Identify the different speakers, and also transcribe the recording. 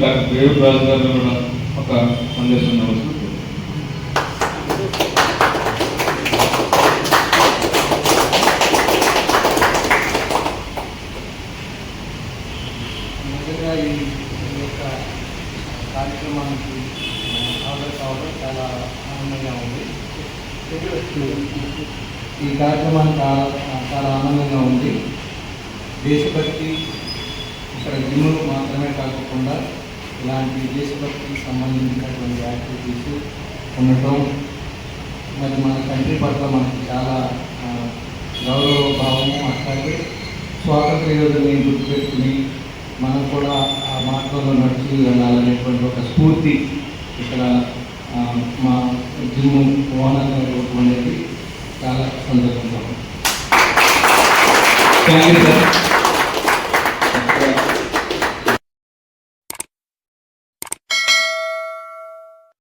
Speaker 1: Doctor Venu రాజు గారు కూడా ఒక సందేశం ఇవ్వాల్సింది.
Speaker 2: ముందుగా ఈ యొక్క కార్యక్రమానికి హాజరు కావడం చాలా ఆనందంగా ఉంది. ఈ కార్యక్రమానికి చాలా ఆనందంగా ఉంది. దేశభక్తి ఇక్కడ జిమ్ములు మాత్రమే కాకుండా ఇలాంటి దేశభక్తికి సంబంధించినటువంటి యాక్టివిటీస్ ఉండటం, మరి మన కంట్రీ పట్ల మనకి చాలా గౌరవ భావము, అట్లాగే స్వాతంత్ర యోధుల్ని గుర్తుపెట్టుకుని మనం కూడా ఆ మార్గంలో నడిచి వెళ్ళాలనేటువంటి ఒక స్ఫూర్తి ఇక్కడ మా జిమ్ ఓనర్ ఇవ్వడం అనేది చాలా సందర్భంగా. Thank you sir.